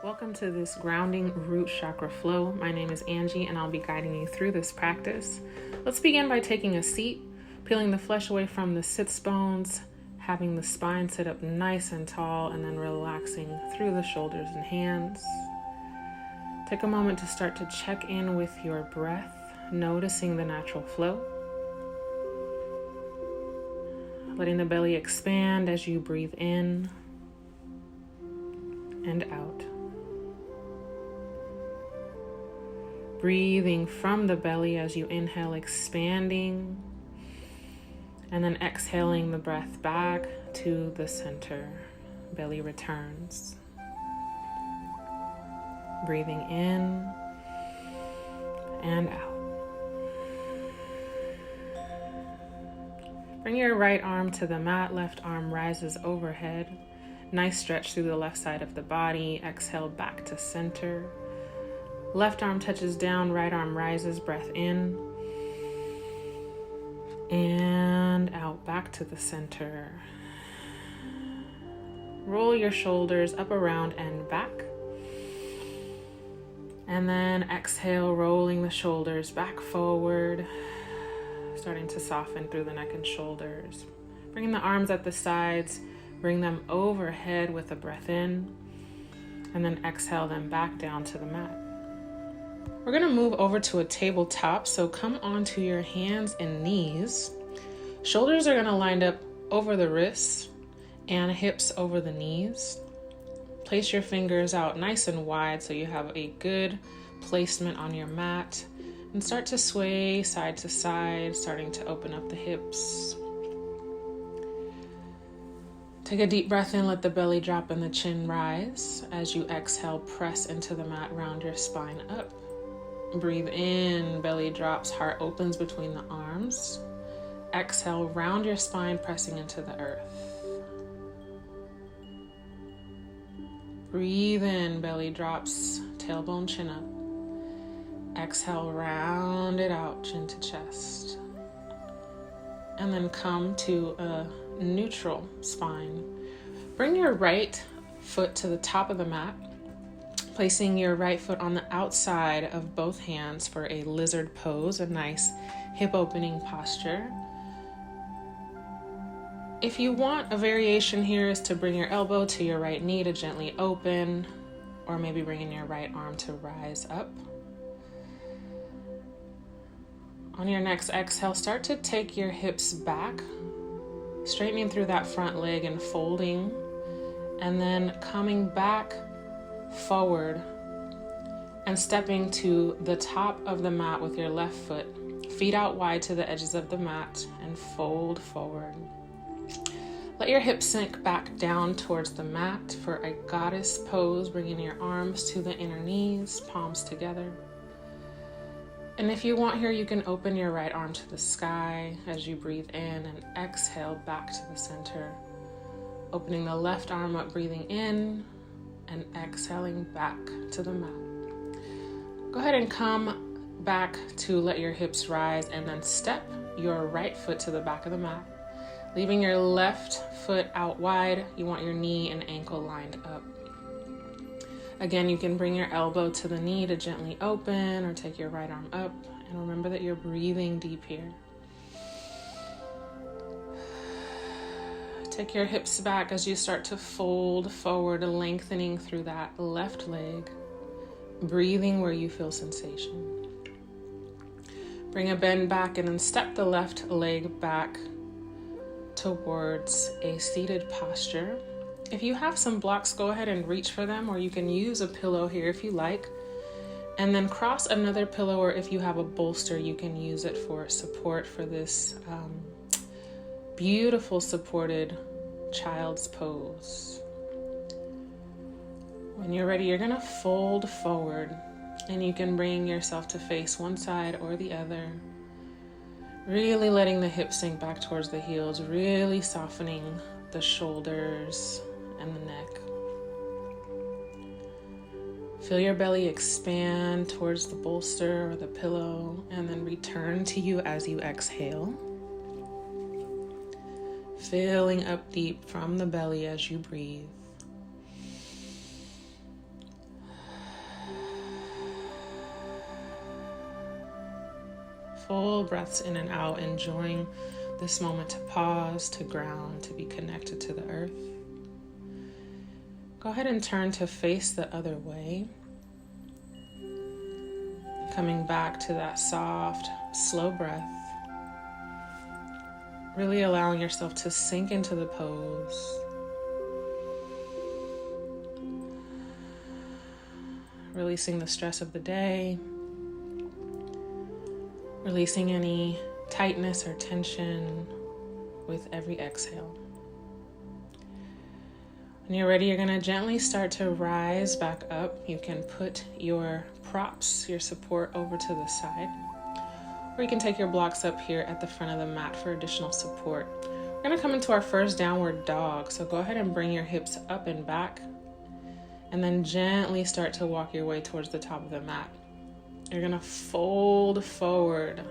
Welcome to this grounding root chakra flow. My name is Angie and I'll be guiding you through this practice. Let's begin by taking a seat, peeling the flesh away from the sits bones, having the spine sit up nice and tall, and then relaxing through the shoulders and hands. Take a moment to start to check in with your breath, noticing the natural flow. Letting the belly expand as you breathe in and out. Breathing from the belly as you inhale, expanding, and then exhaling the breath back to the center. Belly returns. Breathing in and out. Bring your right arm to the mat, left arm rises overhead. Nice stretch through the left side of the body. Exhale back to center. Left arm touches down, right arm rises, breath in and out, back to the center. Roll your shoulders up, around, and back. And then exhale, rolling the shoulders back forward, starting to soften through the neck and shoulders. Bringing the arms at the sides, bring them overhead with a breath in, and then exhale them back down to the mat. We're going to move over to a tabletop, so come onto your hands and knees. Shoulders are going to line up over the wrists and hips over the knees. Place your fingers out nice and wide so you have a good placement on your mat, and start to sway side to side, starting to open up the hips. Take a deep breath in, let the belly drop and the chin rise. As you exhale, press into the mat, round your spine up. Breathe in, belly drops, heart opens between the arms. Exhale, round your spine, pressing into the earth. Breathe in, belly drops, tailbone, chin up. Exhale, round it out, chin to chest. And then come to a neutral spine. Bring your right foot to the top of the mat, placing your right foot on the outside of both hands for a lizard pose, a nice hip opening posture. If you want, a variation here is to bring your elbow to your right knee to gently open, or maybe bringing your right arm to rise up. On your next exhale, start to take your hips back, straightening through that front leg and folding, and then coming back forward and stepping to the top of the mat with your left foot, feet out wide to the edges of the mat, and fold forward. Let your hips sink back down towards the mat for a goddess pose, bringing your arms to the inner knees, palms together. And if you want here, you can open your right arm to the sky as you breathe in and exhale back to the center. Opening the left arm up, breathing in and exhaling back to the mat. Go ahead and come back to let your hips rise, and then step your right foot to the back of the mat. Leaving your left foot out wide, you want your knee and ankle lined up. Again, you can bring your elbow to the knee to gently open, or take your right arm up, and remember that you're breathing deep here. Take your hips back as you start to fold forward, lengthening through that left leg, breathing where you feel sensation. Bring a bend back and then step the left leg back towards a seated posture. If you have some blocks, go ahead and reach for them, or you can use a pillow here if you like. And then cross another pillow, or if you have a bolster, you can use it for support for this beautiful supported child's pose. When you're ready, you're gonna fold forward, and you can bring yourself to face one side or the other. Really letting the hips sink back towards the heels, really softening the shoulders and the neck. Feel your belly expand towards the bolster or the pillow, and then return to you as you exhale. Filling up deep from the belly as you breathe. Full breaths in and out, enjoying this moment to pause, to ground, to be connected to the earth. Go ahead and turn to face the other way. Coming back to that soft, slow breath. Really allowing yourself to sink into the pose. Releasing the stress of the day. Releasing any tightness or tension with every exhale. When you're ready, you're going to gently start to rise back up. You can put your props, your support over to the side. Or you can take your blocks up here at the front of the mat for additional support. We're going to come into our first downward dog. So go ahead and bring your hips up and back. And then gently start to walk your way towards the top of the mat. You're going to fold forward.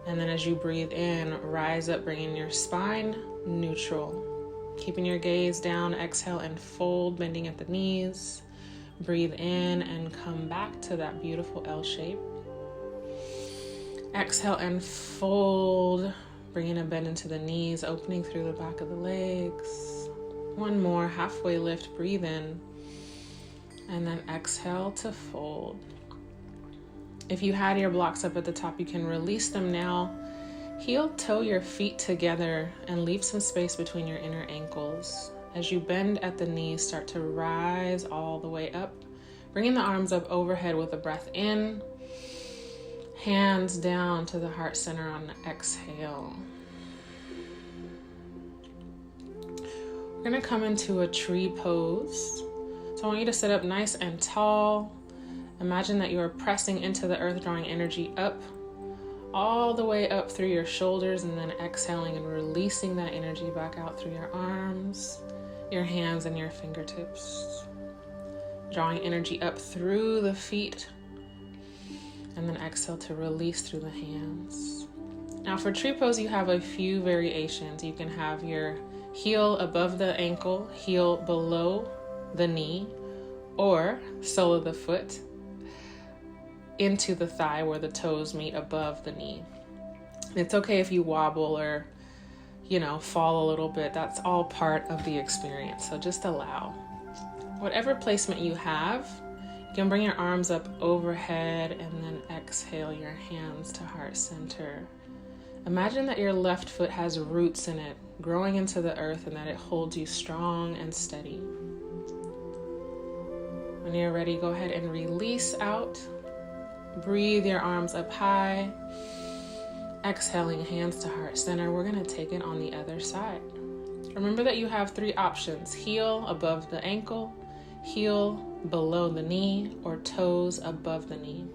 And then as you breathe in, rise up, bringing your spine neutral. Keeping your gaze down, exhale and fold, bending at the knees. Breathe in and come back to that beautiful L shape. Exhale and fold, bringing a bend into the knees, opening through the back of the legs. One more, halfway lift, breathe in, and then exhale to fold. If you had your blocks up at the top, you can release them now. Heel toe your feet together and leave some space between your inner ankles. As you bend at the knees, start to rise all the way up, bringing the arms up overhead with a breath in. Hands down to the heart center on the exhale. We're going to come into a tree pose. So I want you to sit up nice and tall. Imagine that you are pressing into the earth, drawing energy up, all the way up through your shoulders, and then exhaling and releasing that energy back out through your arms, your hands, and your fingertips. Drawing energy up through the feet, and then exhale to release through the hands. Now for tree pose, you have a few variations. You can have your heel above the ankle, heel below the knee, or sole of the foot into the thigh where the toes meet above the knee. It's okay if you wobble or, fall a little bit. That's all part of the experience. So just allow. Whatever placement you have, you can bring your arms up overhead and then exhale your hands to heart center. Imagine that your left foot has roots in it, growing into the earth, and that it holds you strong and steady. When you're ready, go ahead and release out. Breathe your arms up high. Exhaling, hands to heart center. We're going to take it on the other side. Remember that you have 3 options: heel above the ankle, heel below the knee, or toes above the knee.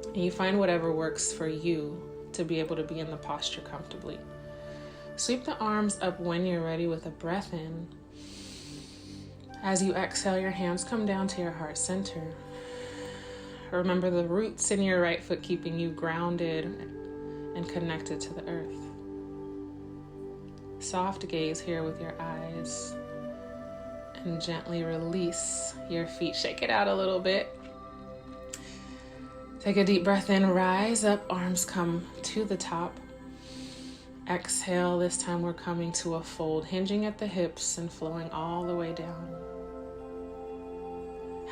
And you find whatever works for you to be able to be in the posture comfortably. Sweep the arms up when you're ready with a breath in. As you exhale, your hands come down to your heart center. Remember the roots in your right foot keeping you grounded and connected to the earth. Soft gaze here with your eyes. And gently release your feet. Shake it out a little bit. Take a deep breath in, rise up, arms come to the top. Exhale, this time we're coming to a fold, hinging at the hips and flowing all the way down.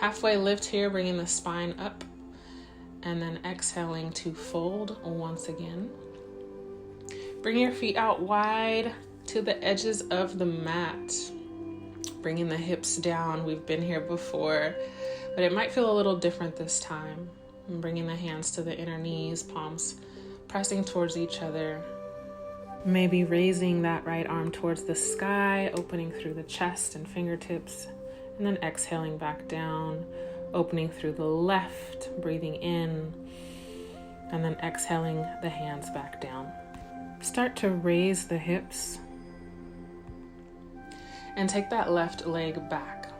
Halfway lift here, bringing the spine up, and then exhaling to fold once again. Bring your feet out wide to the edges of the mat. Bringing the hips down. We've been here before, but it might feel a little different this time. And bringing the hands to the inner knees, palms pressing towards each other. Maybe raising that right arm towards the sky, opening through the chest and fingertips, and then exhaling back down, opening through the left, breathing in, and then exhaling the hands back down. Start to raise the hips and take that left leg back.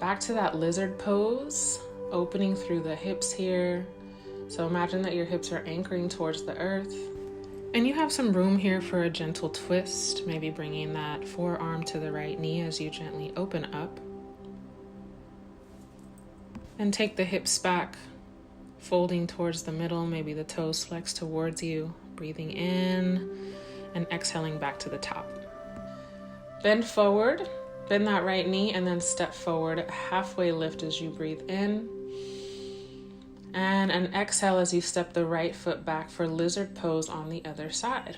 Back to that lizard pose, opening through the hips here. So imagine that your hips are anchoring towards the earth. And you have some room here for a gentle twist, maybe bringing that forearm to the right knee as you gently open up. And take the hips back, folding towards the middle, maybe the toes flex towards you. Breathing in and exhaling back to the top. Bend forward, bend that right knee, and then step forward, halfway lift as you breathe in. And an exhale as you step the right foot back for lizard pose on the other side.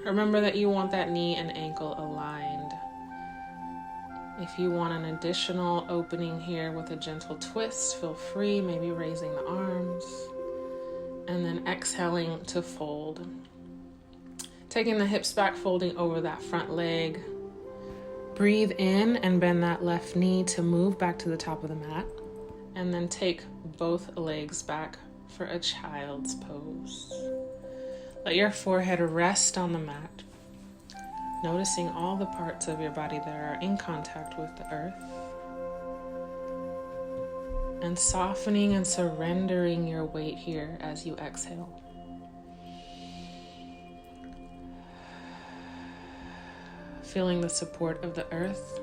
Remember that you want that knee and ankle aligned. If you want an additional opening here with a gentle twist, feel free, maybe raising the arms. And then exhaling to fold. Taking the hips back, folding over that front leg. Breathe in and bend that left knee to move back to the top of the mat. And then take both legs back for a child's pose. Let your forehead rest on the mat, noticing all the parts of your body that are in contact with the earth. And softening and surrendering your weight here as you exhale. Feeling the support of the earth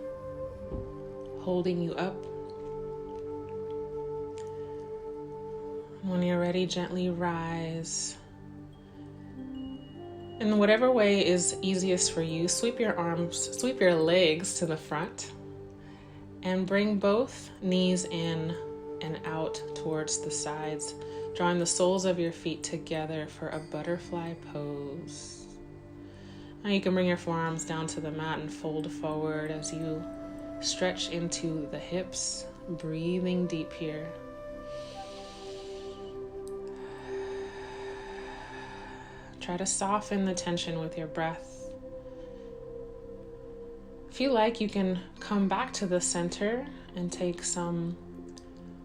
holding you up. When you're ready, gently rise. In whatever way is easiest for you, sweep your legs to the front and bring both knees in and out towards the sides, drawing the soles of your feet together for a butterfly pose. Now you can bring your forearms down to the mat and fold forward as you stretch into the hips, breathing deep here. Try to soften the tension with your breath. If you like, you can come back to the center and take some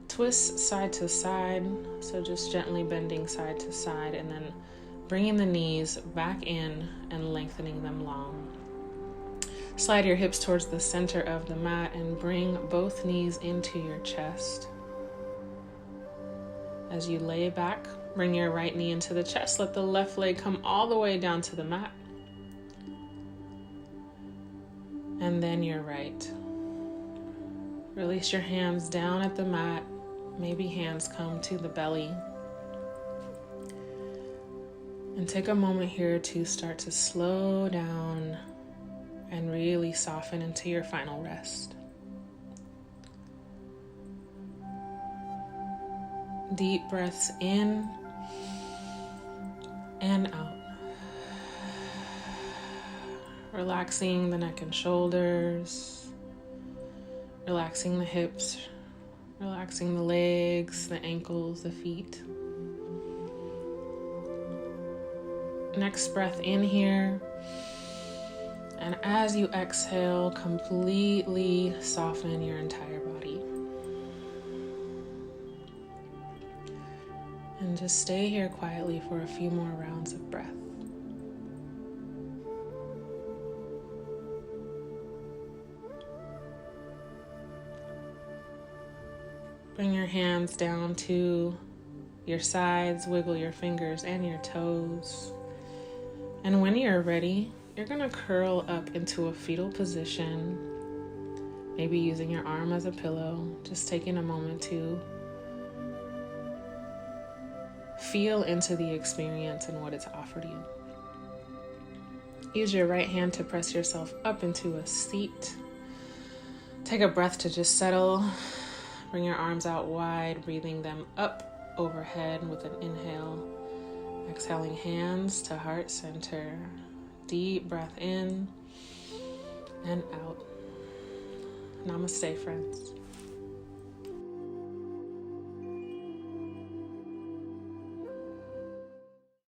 twists side to side. So just gently bending side to side and then bringing the knees back in and lengthening them long. Slide your hips towards the center of the mat and bring both knees into your chest. As you lay back, bring your right knee into the chest. Let the left leg come all the way down to the mat. And then your right. Release your hands down at the mat. Maybe hands come to the belly. And take a moment here to start to slow down and really soften into your final rest. Deep breaths in and out. Relaxing the neck and shoulders. Relaxing the hips. Relaxing the legs, the ankles, the feet. Next breath in here. And as you exhale, completely soften your entire body. And just stay here quietly for a few more rounds of breath. Bring your hands down to your sides, wiggle your fingers and your toes. And when you're ready, you're gonna curl up into a fetal position, maybe using your arm as a pillow, just taking a moment to feel into the experience and what it's offered you. Use your right hand to press yourself up into a seat. Take a breath to just settle. Bring your arms out wide, breathing them up overhead with an inhale. Exhaling hands to heart center. Deep breath in and out. Namaste, friends.